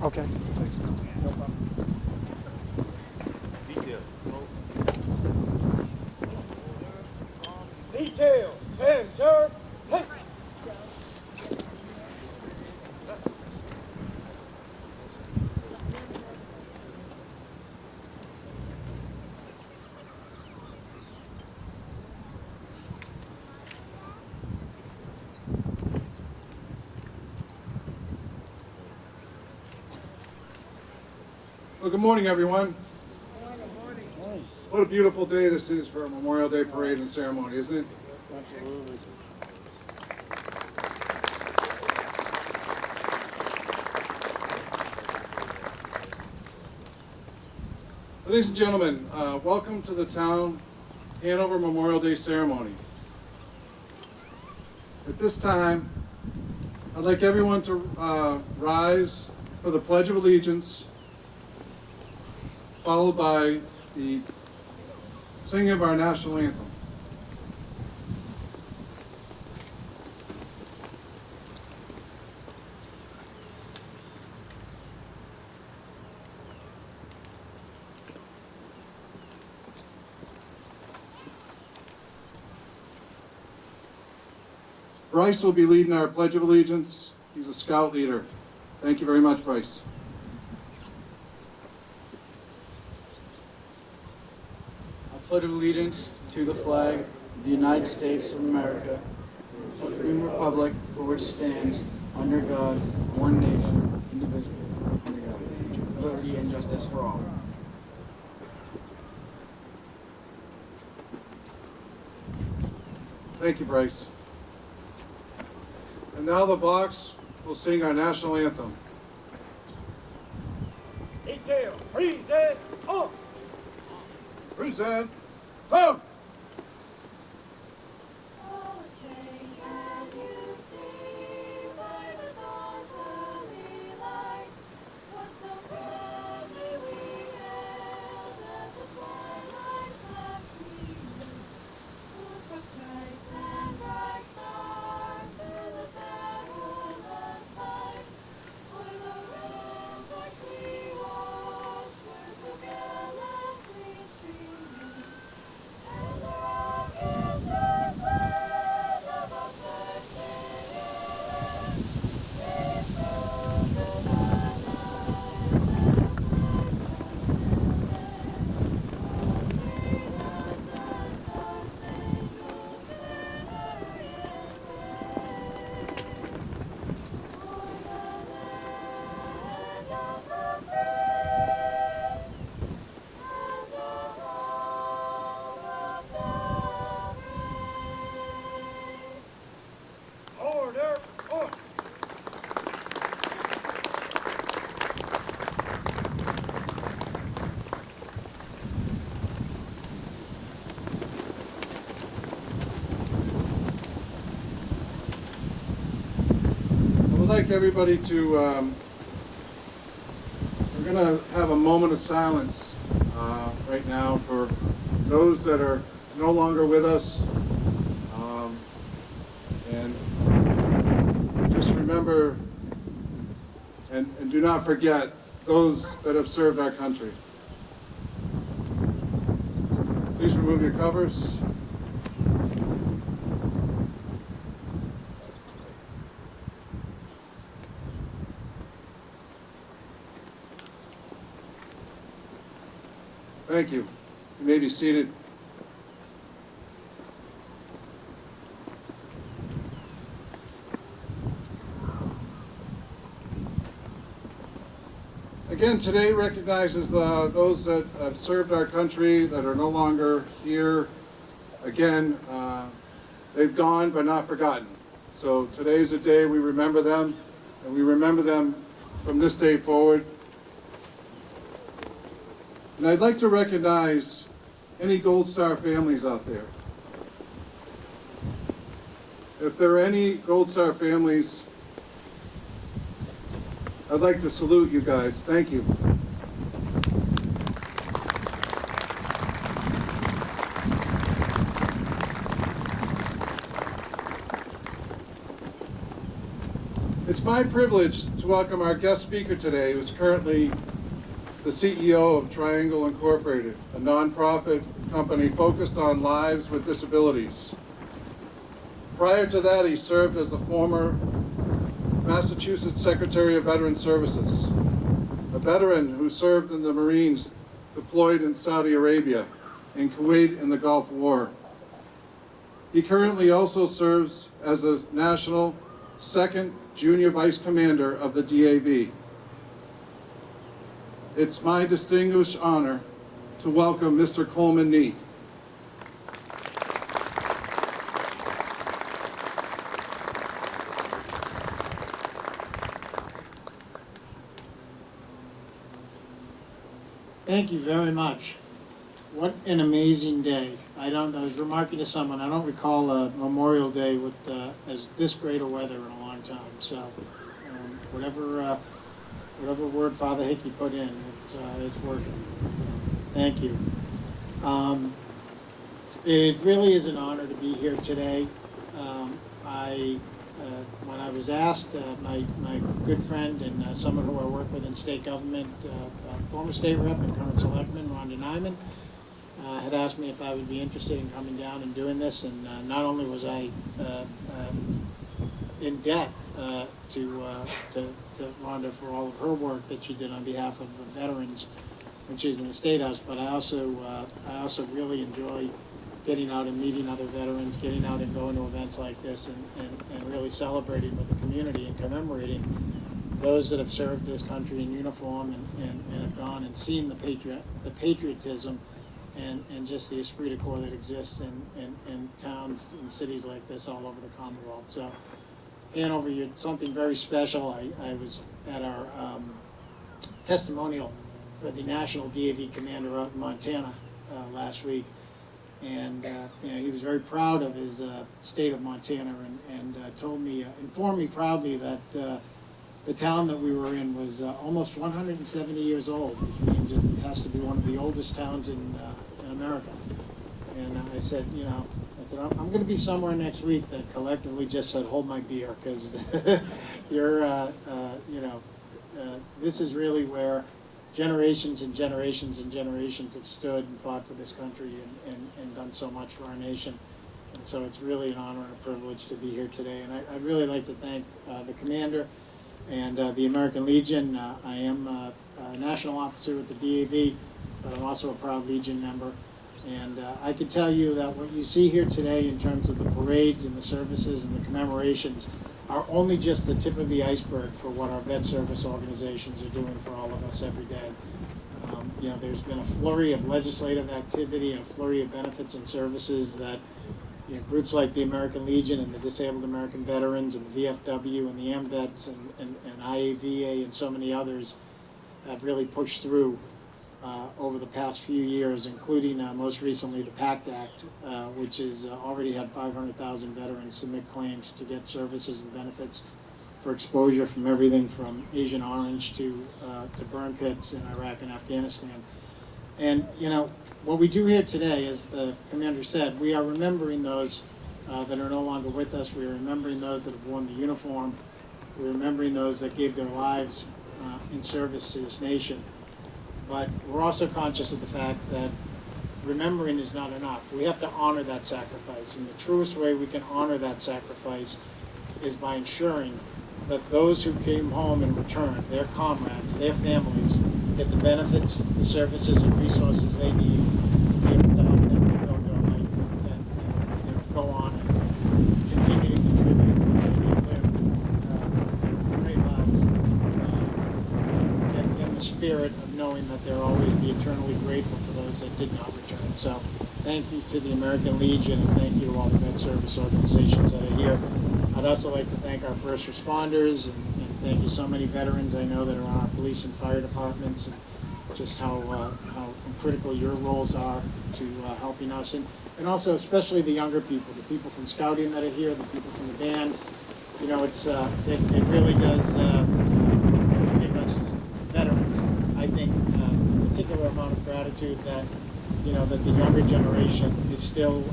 Okay. Detail, center, hey! Well, good morning, everyone. What a beautiful day this is for a Memorial Day parade and ceremony, isn't it? Absolutely. Ladies and gentlemen, welcome to the town Hanover Memorial Day ceremony. At this time, I'd like everyone to rise for the Pledge of Allegiance, followed by the singing of our national anthem. Bryce will be leading our Pledge of Allegiance. He's a scout leader. Thank you very much, Bryce. I pledge allegiance to the flag of the United States of America, the Supreme Republic for which stands, under God, one nation, indivisible, under God, liberty and justice for all. Thank you, Bryce. And now the Vox will sing our national anthem. Detail, present, on! Present. Ho! Oh, sing and you see by the dawn's early light, what so proudly we hailed at the twilight's last gleaming, whose broad stripes and bright stars through the perilous fight, o'er the ramparts we watched were so gallantly streaming. And the rockets were fled above the city air. They flew through the night and flag was still there. Oh, sing us the star-spangled banner yet wave. For the land of the free and of all the brave. Order, on! I would like everybody to, we're going to have a moment of silence right now for those that are no longer with us. And just remember and do not forget those that have served our country. Please remove your covers. Thank you. You may be seated. Again, today recognizes those that have served our country that are no longer here. Again, they've gone but not forgotten. So today's a day we remember them, and we remember them from this day forward. And I'd like to recognize any Gold Star families out there. If there are any Gold Star families, I'd like to salute you guys. Thank you. It's my privilege to welcome our guest speaker today, who's currently the CEO of Triangle Incorporated, a nonprofit company focused on lives with disabilities. Prior to that, he served as the former Massachusetts Secretary of Veteran Services, a veteran who served in the Marines deployed in Saudi Arabia and Kuwait in the Gulf War. He currently also serves as a National Second Junior Vice Commander of the DAV. It's my distinguished honor to welcome Mr. Coleman Nee. Thank you very much. What an amazing day. I was remarking to someone, I don't recall a Memorial Day with as this great a weather in a long time. So whatever word Father Hickey put in, it's working. So, thank you. It really is an honor to be here today. When I was asked, my good friend and someone who I work with in state government, former state rep and current selectman, Rhonda Nyman, had asked me if I would be interested in coming down and doing this, and not only was I in debt to Rhonda for all of her work that she did on behalf of the veterans when she was in the State House, but I also really enjoy getting out and meeting other veterans, getting out and going to events like this, and really celebrating with the community and commemorating those that have served this country in uniform and have gone and seen the patriotism and just the esprit de corps that exists in towns and cities like this all over the Commonwealth. So Hanover, you're something very special. I was at our testimonial for the National DAV Commander out in Montana last week, and he was very proud of his state of Montana, and informed me proudly that the town that we were in was almost 170 years old, which means it has to be one of the oldest towns in America. And I said, I'm going to be somewhere next week that collectively just said, hold my beer, because this is really where generations and generations and generations have stood and fought for this country and done so much for our nation. And so it's really an honor and a privilege to be here today. And I'd really like to thank the Commander and the American Legion. I am a national officer with the DAV, but I'm also a proud Legion member. And I can tell you that what you see here today in terms of the parades and the services and the commemorations are only just the tip of the iceberg for what our vet service organizations are doing for all of us every day. There's been a flurry of legislative activity and a flurry of benefits and services that groups like the American Legion and the Disabled American Veterans and the VFW and the MVets and IAVA and so many others have really pushed through over the past few years, including most recently the PACT Act, which has already had 500,000 veterans submit claims to get services and benefits for exposure from everything from Agent Orange to burn pits in Iraq and Afghanistan. And what we do here today, as the Commander said, we are remembering those that are no longer with us. We are remembering those that have worn the uniform. We're remembering those that gave their lives in service to this nation. But we're also conscious of the fact that remembering is not enough. We have to honor that sacrifice. And the truest way we can honor that sacrifice is by ensuring that those who came home and returned, their comrades, their families, get the benefits, the services, and resources they need to be able to help them rebuild their life and go on and continue to contribute, continue to live great lives in the spirit of knowing that they'll always be eternally grateful for those that did not return. So thank you to the American Legion, and thank you to all the vet service organizations that are here. I'd also like to thank our first responders, and thank you so many veterans I know that are on our police and fire departments, and just how critical your roles are to helping us, and also especially the younger people, the people from scouting that are here, the people from the band. It really does give us veterans, I think, a particular amount of gratitude that that the younger generation is still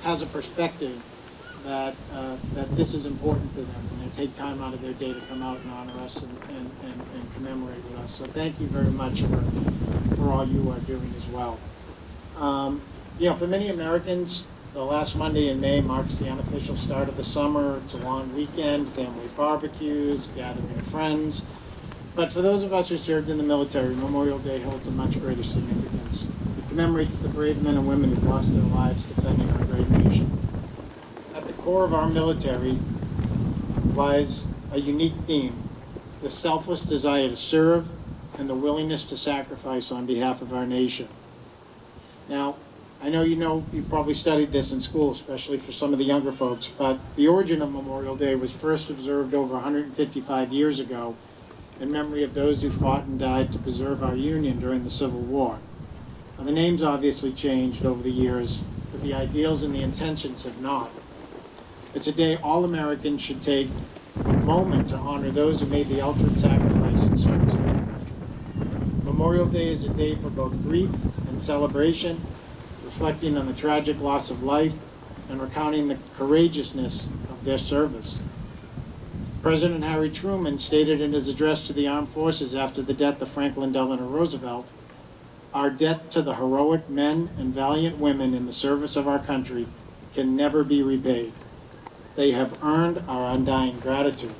has a perspective that this is important to them, and they take time out of their day to come out and honor us and commemorate with us. So thank you very much for all you are doing as well. For many Americans, the last Monday in May marks the unofficial start of the summer. It's a long weekend, family barbecues, gathering of friends. But for those of us who served in the military, Memorial Day holds a much greater significance. It commemorates the brave men and women who lost their lives defending our great nation. At the core of our military lies a unique theme: the selfless desire to serve and the willingness to sacrifice on behalf of our nation. Now, I know you've probably studied this in school, especially for some of the younger folks, but the origin of Memorial Day was first observed over 155 years ago in memory of those who fought and died to preserve our Union during the Civil War. Now, the names obviously changed over the years, but the ideals and the intentions have not. It's a day all Americans should take a moment to honor those who made the ultimate sacrifice in service to our country. Memorial Day is a day for both grief and celebration, reflecting on the tragic loss of life and recounting the courageousness of their service. President Harry Truman stated in his address to the armed forces after the death of Franklin Delano Roosevelt, "Our debt to the heroic men and valiant women in the service of our country can never be repaid. They have earned our undying gratitude.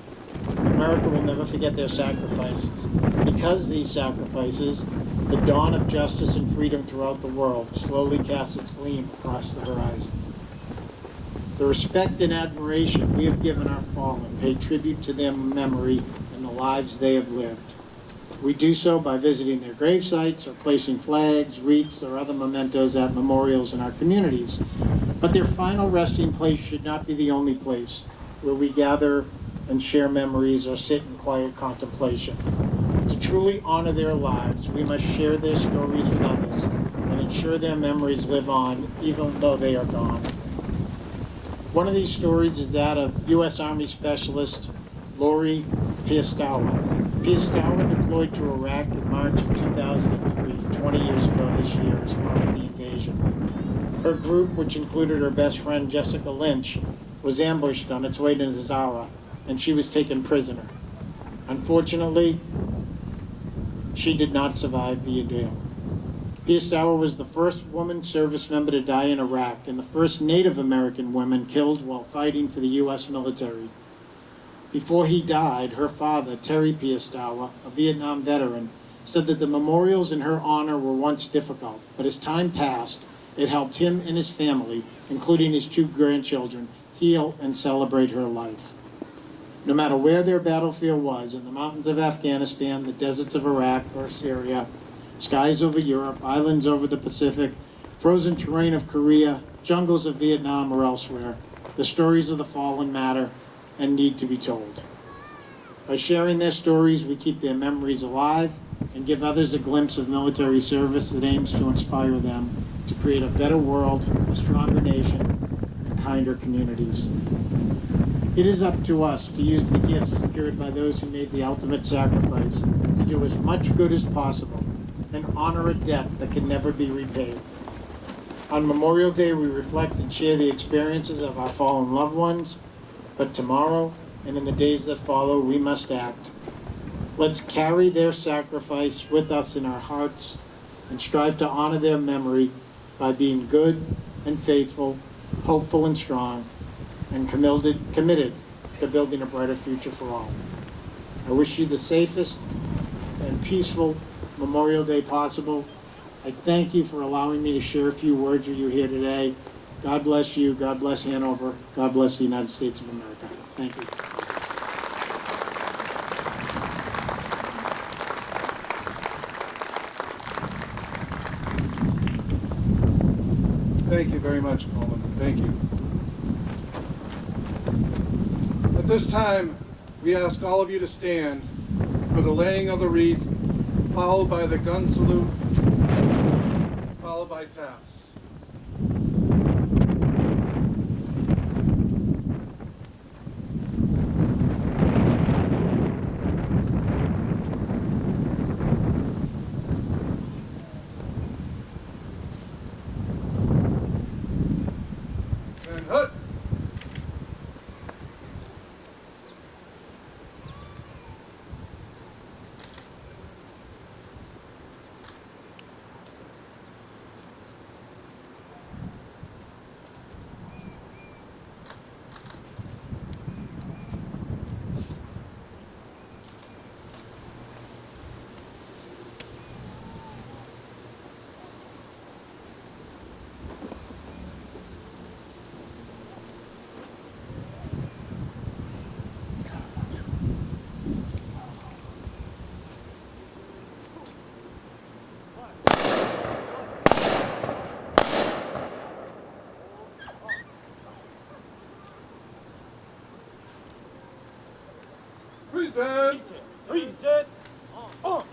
America will never forget their sacrifices. Because these sacrifices, the dawn of justice and freedom throughout the world slowly casts its gleam across the horizon." The respect and admiration we have given our fallen pay tribute to their memory and the lives they have lived. We do so by visiting their grave sites or placing flags, wreaths, or other mementos at memorials in our communities. But their final resting place should not be the only place where we gather and share memories or sit in quiet contemplation. To truly honor their lives, we must share their stories with others and ensure their memories live on even though they are gone. One of these stories is that of U.S. Army Specialist Lori Piestawa. Piestawa deployed to Iraq in March of 2003, 20 years ago this year, as part of the invasion. Her group, which included her best friend Jessica Lynch, was ambushed on its way to Zara, and she was taken prisoner. Unfortunately, she did not survive the ordeal. Piestawa was the first woman service member to die in Iraq and the first Native American woman killed while fighting for the U.S. military. Before he died, her father, Terry Piestawa, a Vietnam veteran, said that the memorials in her honor were once difficult, but as time passed, it helped him and his family, including his 2 grandchildren, heal and celebrate her life. No matter where their battlefield was, in the mountains of Afghanistan, the deserts of Iraq or Syria, skies over Europe, islands over the Pacific, frozen terrain of Korea, jungles of Vietnam or elsewhere, the stories of the fallen matter and need to be told. By sharing their stories, we keep their memories alive and give others a glimpse of military service that aims to inspire them to create a better world, a stronger nation, and kinder communities. It is up to us to use the gifts secured by those who made the ultimate sacrifice to do as much good as possible and honor a debt that can never be repaid. On Memorial Day, we reflect and share the experiences of our fallen loved ones, but tomorrow and in the days that follow, we must act. Let's carry their sacrifice with us in our hearts and strive to honor their memory by being good and faithful, hopeful and strong, and committed to building a brighter future for all. I wish you the safest and peaceful Memorial Day possible. I thank you for allowing me to share a few words with you here today. God bless you. God bless Hanover. God bless the United States of America. Thank you. Thank you very much, Coleman. Thank you. At this time, we ask all of you to stand for the laying of the wreath, followed by the gun salute, followed by taps. And hut! Present. Present. On.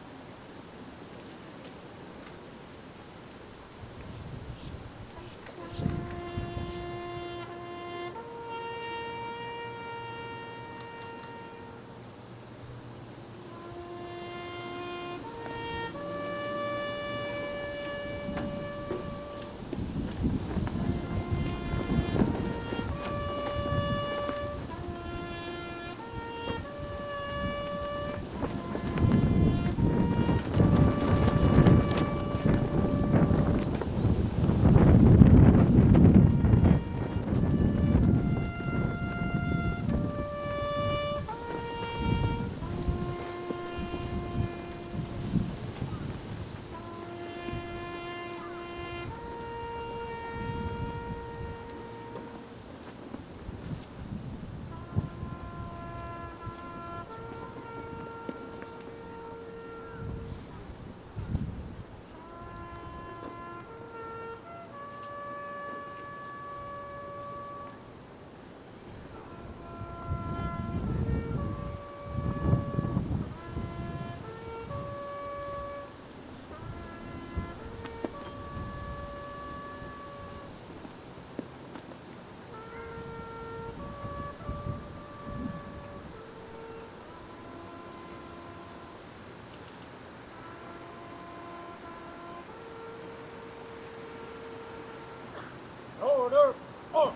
Order. On.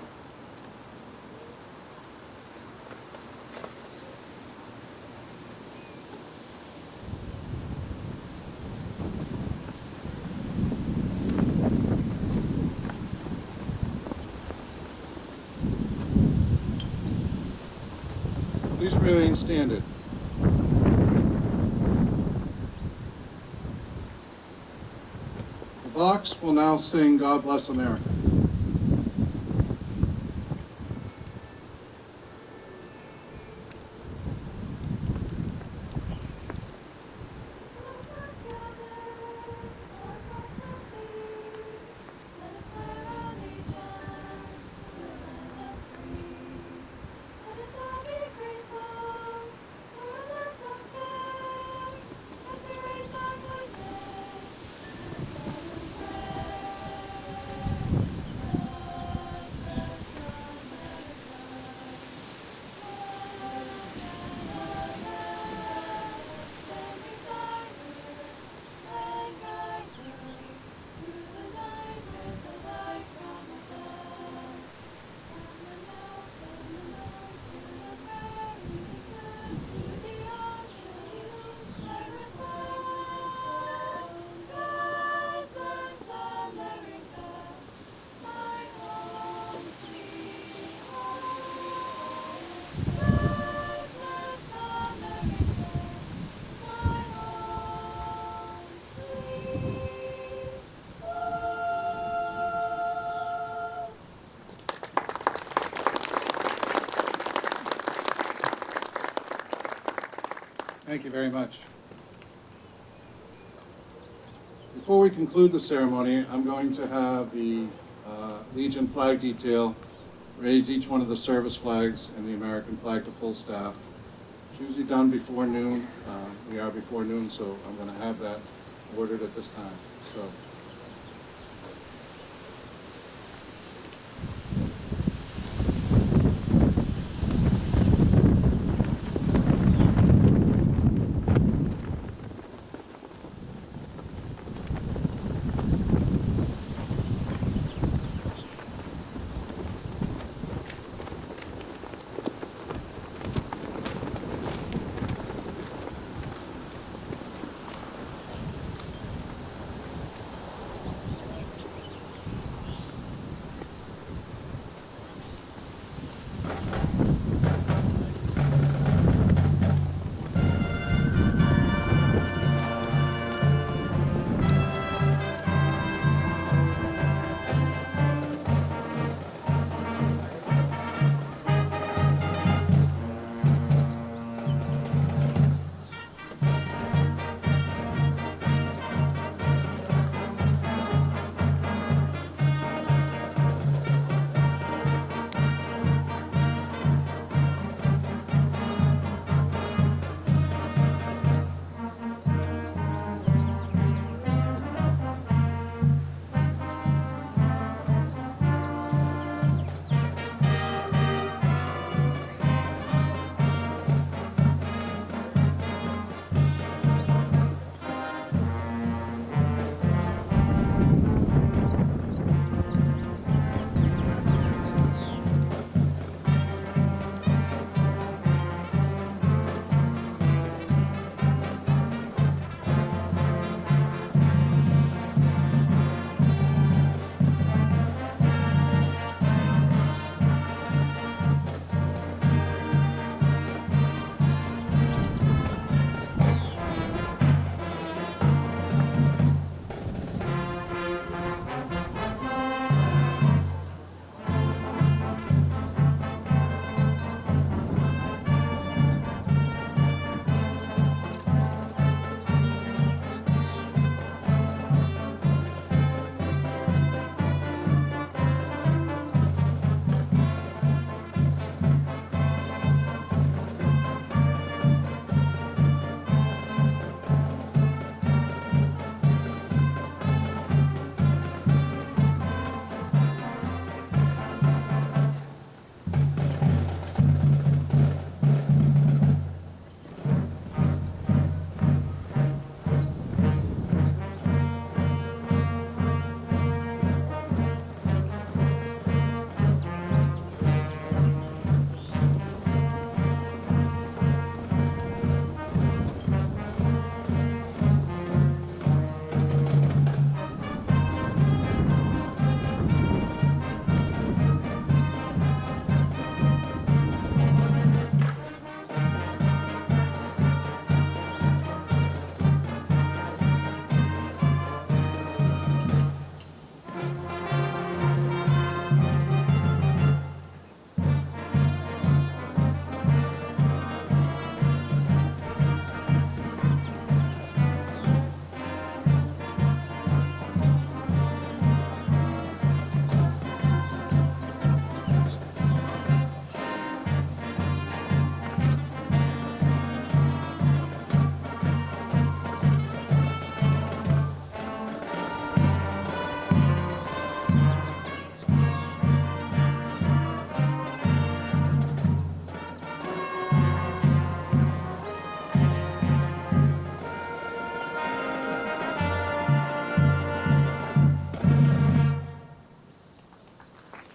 Please remain standing. The Vox will now sing God Bless America. Let's gather across the sea. Let us swear allegiance to the land that's free. Let us all be grateful for a land so fair. As we raise our voices in a solemn prayer. God bless America. God stands the land, stand beside her, and guide her through the night with the light from above. From the mountains to the valley, to the ocean, share it low. God bless America, my home sweet home. God bless America, my home sweet home. Thank you very much. Before we conclude the ceremony, I'm going to have the Legion flag detail raise each one of the service flags and the American flag to full staff. It's usually done before noon. We are before noon, so I'm going to have that ordered at this time. So.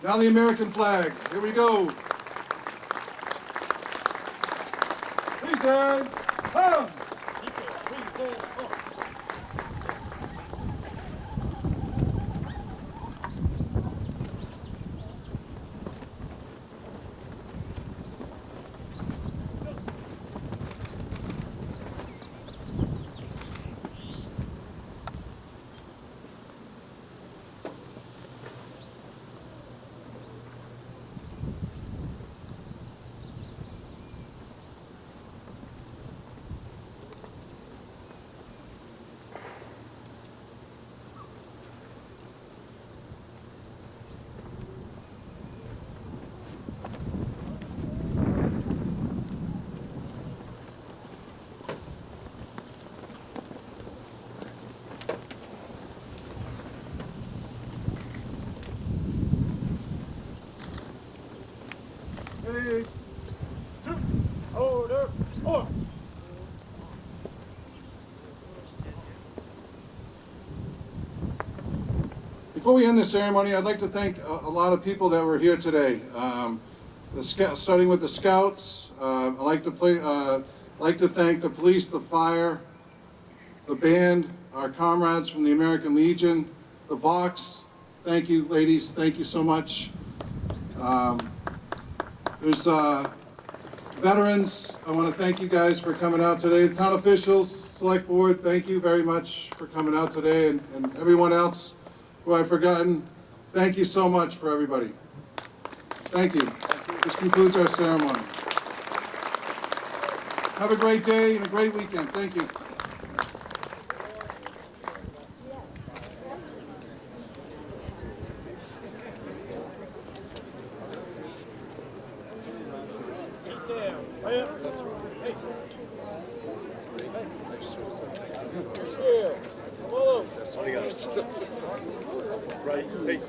Now the American flag. Here we go. Present. Come. Hey. Order. Order. Before we end the ceremony, I'd like to thank a lot of people that were here today. Starting with the Scouts, I'd like to thank the police, the fire, the band, our comrades from the American Legion, the Vox. Thank you, ladies. Thank you so much. There's veterans. I want to thank you guys for coming out today. The town officials, select board, thank you very much for coming out today, and everyone else who I've forgotten, thank you so much for everybody. Thank you. This concludes our ceremony. Have a great day and a great weekend. Thank you. Detail. Hey. Hey. Follow. Right. Hey.